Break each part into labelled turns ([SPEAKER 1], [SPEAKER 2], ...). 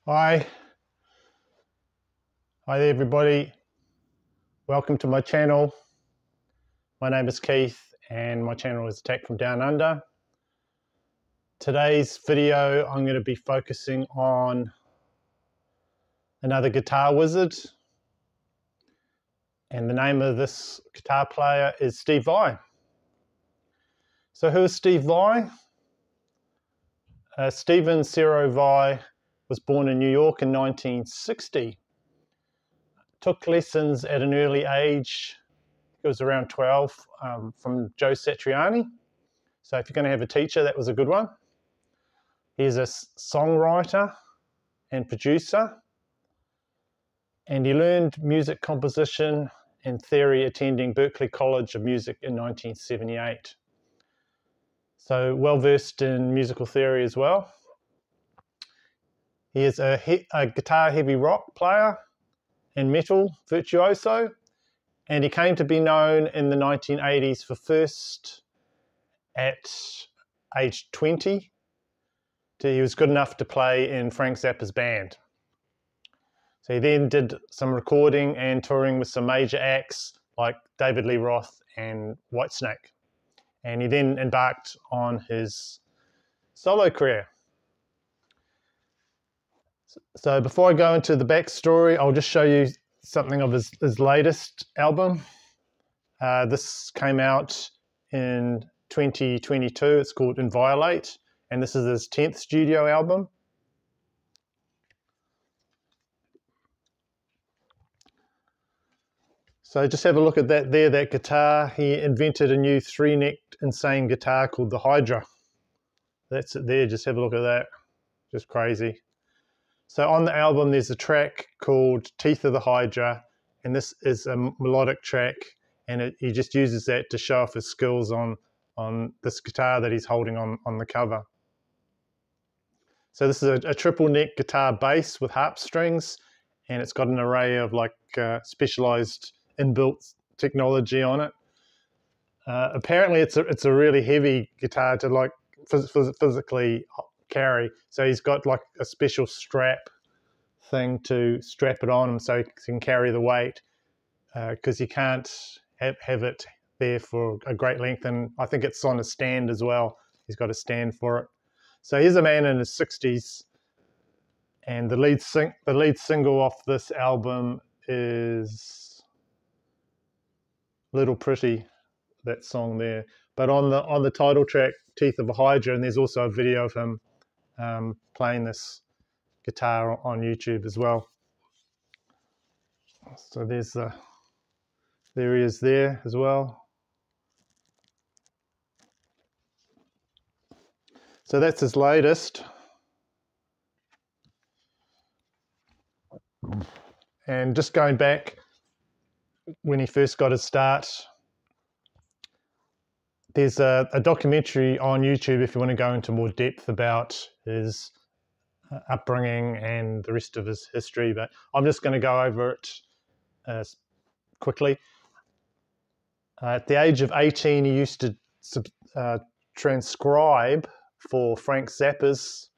[SPEAKER 1] Hi there everybody, welcome to my channel. My name is Keith and my channel is Attack from Down Under. Today's video I'm going to be focusing on another guitar wizard, and the name of this guitar player is Steve Vai. So who is Steve Vai? Stephen Ciro Vai was born in New York in 1960. Took lessons at an early age. It was around 12 from Joe Satriani. So if you're going to have a teacher, that was a good one. He's a songwriter and producer, and he learned music composition and theory attending Berklee College of Music in 1978. So well versed in musical theory as well. He is a guitar heavy rock player and metal virtuoso, and he came to be known in the 1980s for first at age 20. He was good enough to play in Frank Zappa's band. So he then did some recording and touring with some major acts like David Lee Roth and Whitesnake. And he then embarked on his solo career. So before I go into the backstory, I'll just show you something of his latest album. This came out in 2022. It's called Inviolate, and this is his 10th studio album. So just have a look at that there, that guitar. He invented a new 3-necked insane guitar called the Hydra. That's it there, just have a look at that. Just crazy. So on the album there's a track called Teeth of the Hydra, and this is a melodic track, and he just uses that to show off his skills on this guitar that he's holding on the cover. So this is a triple neck guitar bass with harp strings, and it's got an array of specialized inbuilt technology on it. Apparently it's a really heavy guitar to physically carry. So he's got like a special strap thing to strap it on him so he can carry the weight, because you can't have it there for a great length. And I think it's on a stand as well. He's got a stand for it. So he's a man in his 60s, and the lead single off this album is Little Pretty, that song there. But on the title track, Teeth of a Hydra, and there's also a video of him playing this guitar on YouTube as well. So there he is there as well. So that's his latest. And just going back when he first got his start, there's a documentary on YouTube if you want to go into more depth about his upbringing and the rest of his history, but I'm just going to go over it quickly. At the age of 18, he used to transcribe for Frank Zappa's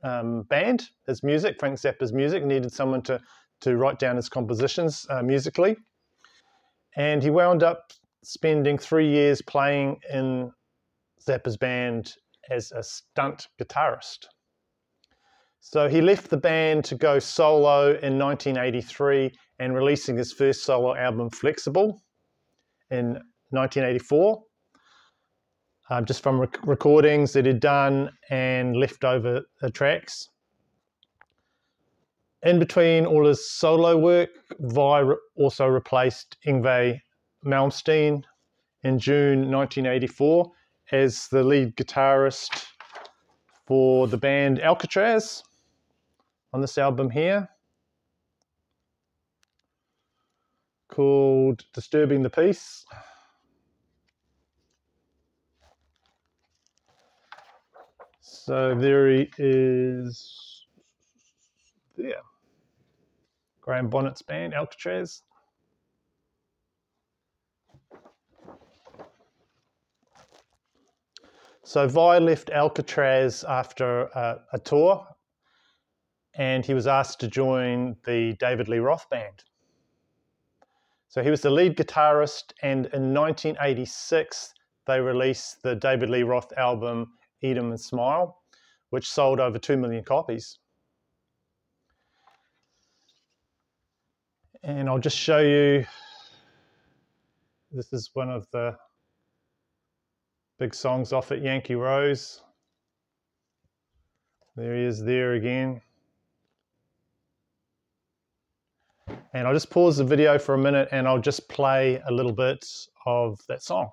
[SPEAKER 1] band, his music. Frank Zappa's music needed someone to write down his compositions musically. And he wound up spending 3 years playing in Zappa's band as a stunt guitarist. So he left the band to go solo in 1983 and releasing his first solo album, Flexible, in 1984, just from recordings that he'd done and leftover tracks. In between all his solo work, Vai also replaced Yngwie Malmsteen in June 1984 as the lead guitarist for the band Alcatraz on this album here, called Disturbing the Peace. So there he is there. Graham Bonnet's band, Alcatraz. So Vai left Alcatraz after a tour, and he was asked to join the David Lee Roth band. So he was the lead guitarist, and in 1986 they released the David Lee Roth album Eat 'Em and Smile, which sold over 2 million copies. And I'll just show you, this is one of the big songs off at Yankee Rose. There he is there again. And I'll just pause the video for a minute and I'll just play a little bit of that song.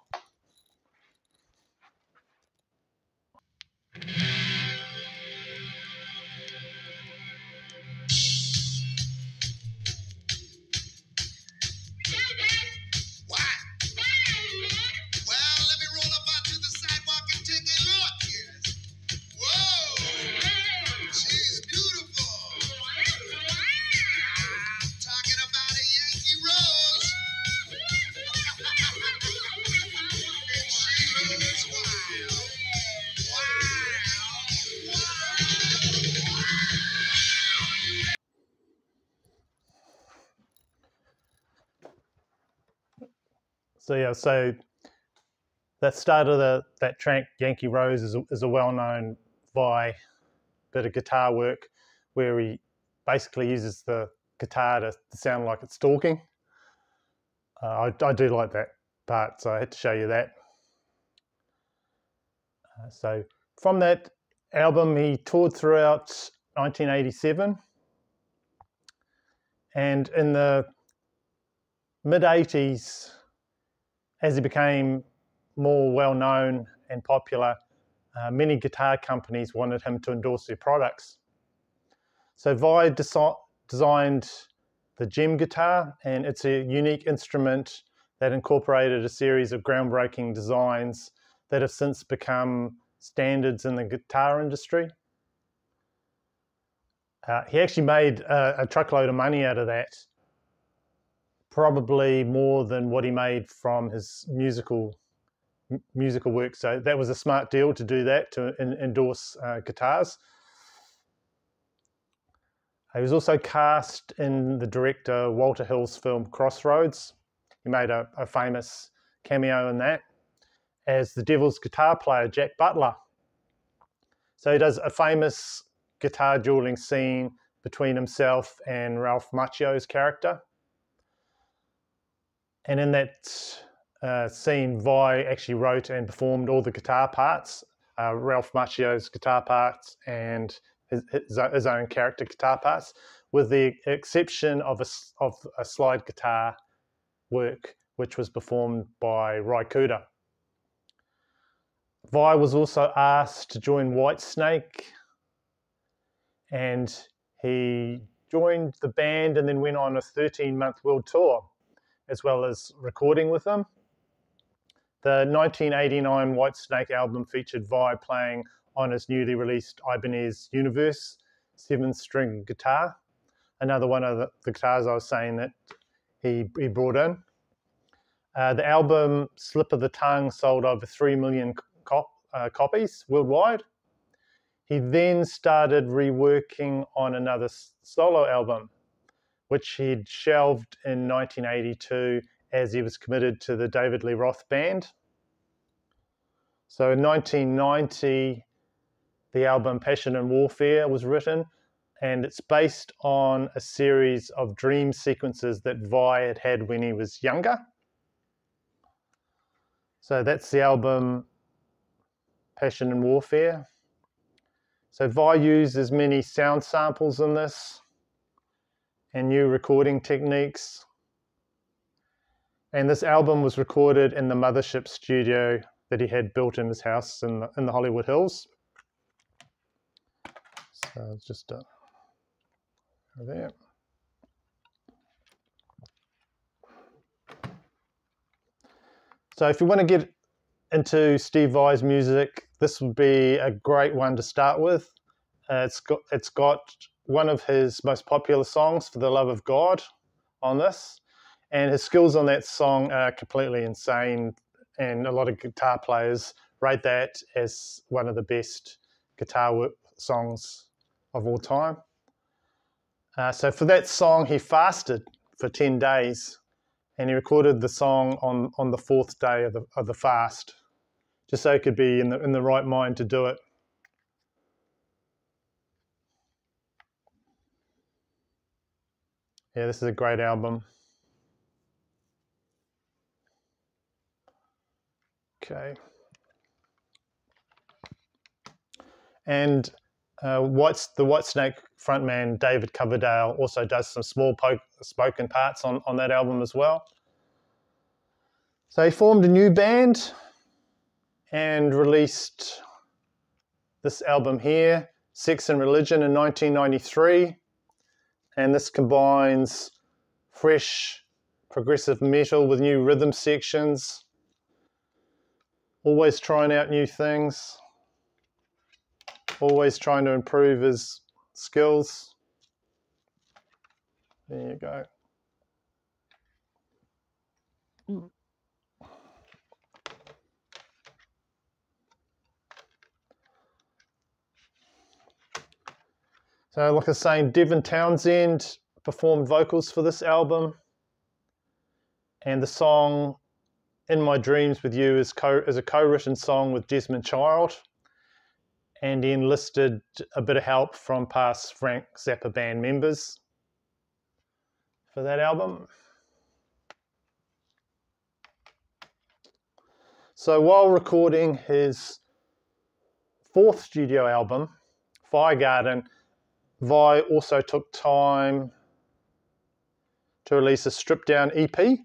[SPEAKER 1] So yeah, so that start of that track, Yankee Rose, is a well-known VAI bit of guitar work where he basically uses the guitar to sound like it's talking. I do like that part, so I had to show you that. So from that album, he toured throughout 1987, and in the mid-80s, as he became more well-known and popular, many guitar companies wanted him to endorse their products. So VAI designed the Gem guitar, and it's a unique instrument that incorporated a series of groundbreaking designs that have since become standards in the guitar industry. He actually made a truckload of money out of that, probably more than what he made from his musical work. So that was a smart deal to do that, to endorse guitars. He was also cast in the director Walter Hill's film Crossroads. He made a famous cameo in that as the Devil's guitar player, Jack Butler. So he does a famous guitar dueling scene between himself and Ralph Macchio's character. And in that scene, VAI actually wrote and performed all the guitar parts, Ralph Macchio's guitar parts and his own character guitar parts, with the exception of a slide guitar work, which was performed by Ry Cooder. VAI was also asked to join Whitesnake, and he joined the band and then went on a 13-month world tour, as well as recording with them. The 1989 Whitesnake album featured VAI playing on his newly released Ibanez Universe 7-string guitar, another one of the guitars I was saying that he brought in. The album Slip of the Tongue sold over 3 million copies worldwide. He then started reworking on another solo album, which he'd shelved in 1982 as he was committed to the David Lee Roth band. So in 1990, the album Passion and Warfare was written, and it's based on a series of dream sequences that VAI had when he was younger. So that's the album Passion and Warfare. So VAI uses many sound samples in this and new recording techniques. And this album was recorded in the Mothership studio that he had built in his house in the Hollywood Hills. So it's just there. So if you want to get into Steve Vai's music, this would be a great one to start with. It's got one of his most popular songs, For the Love of God, on this. And his skills on that song are completely insane. And a lot of guitar players rate that as one of the best guitar songs of all time. So for that song, he fasted for 10 days, and he recorded the song on the 4th day of the fast, just so he could be in the right mind to do it. Yeah, this is a great album. Okay. And the Whitesnake frontman David Coverdale also does some small spoken parts on that album as well. So he formed a new band and released this album here, Sex and Religion, in 1993. And this combines fresh progressive metal with new rhythm sections, always trying out new things, always trying to improve his skills. There you go. So like I was saying, Devin Townsend performed vocals for this album, and the song In My Dreams With You is a co-written song with Desmond Child, and he enlisted a bit of help from past Frank Zappa band members for that album. So while recording his 4th studio album, Fire Garden, VAI also took time to release a stripped-down EP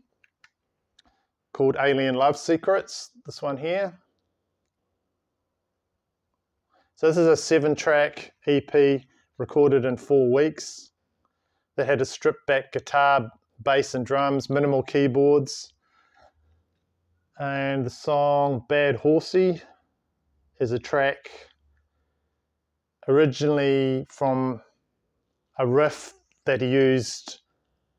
[SPEAKER 1] called Alien Love Secrets, this one here. So this is a 7-track EP recorded in 4 weeks. They had a stripped-back guitar, bass and drums, minimal keyboards. And the song Bad Horsey is a track originally from a riff that he used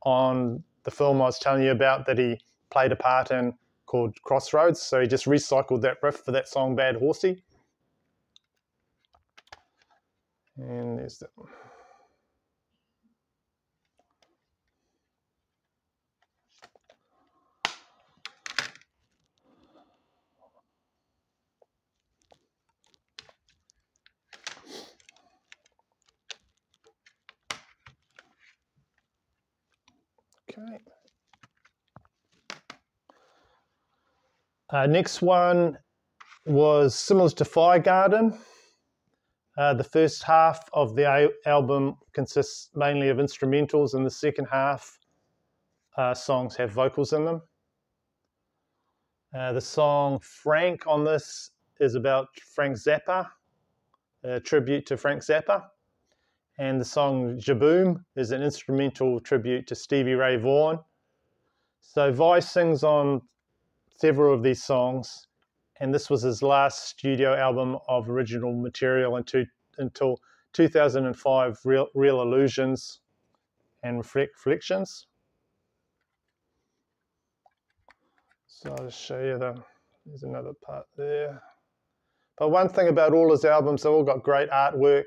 [SPEAKER 1] on the film I was telling you about that he played a part in called Crossroads. So he just recycled that riff for that song Bad Horsey. And there's that one. Okay. Next one was similar to Fire Garden. The first half of the album consists mainly of instrumentals, and the second half songs have vocals in them. The song Frank on this is about Frank Zappa, a tribute to Frank Zappa. And the song Jaboom is an instrumental tribute to Stevie Ray Vaughan. So VAI sings on several of these songs, and this was his last studio album of original material until 2005, Real Illusions and Reflections. So I'll just show you there's another part there. But one thing about all his albums, they've all got great artwork.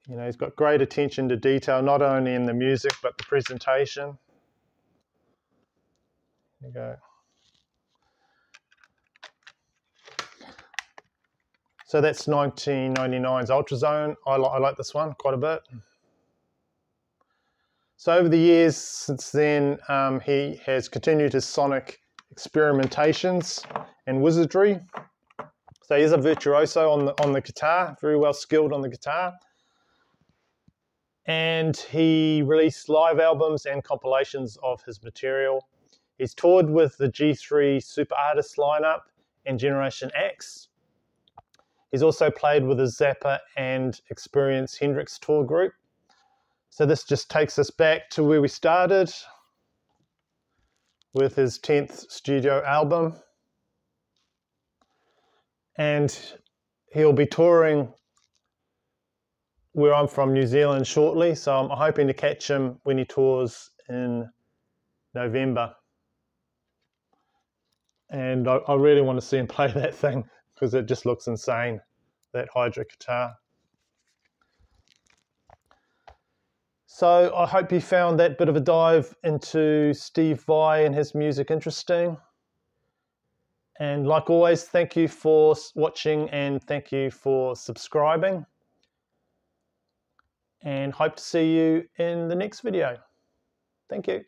[SPEAKER 1] You know, he's got great attention to detail, not only in the music, but the presentation. There you go. So that's 1999's Ultrazone. I like this one quite a bit. So over the years since then, he has continued his sonic experimentations and wizardry. So he's a virtuoso on the guitar, very well skilled on the guitar. And he released live albums and compilations of his material. He's toured with the G3 Super Artist lineup and Generation X. He's also played with the Zappa and Experience Hendrix tour group. So this just takes us back to where we started with his 10th studio album. And he'll be touring where I'm from, New Zealand, shortly. So I'm hoping to catch him when he tours in November. And I really want to see him play that thing because it just looks insane, that Hydra guitar. So I hope you found that bit of a dive into Steve Vai and his music interesting. And like always, thank you for watching and thank you for subscribing. And hope to see you in the next video. Thank you.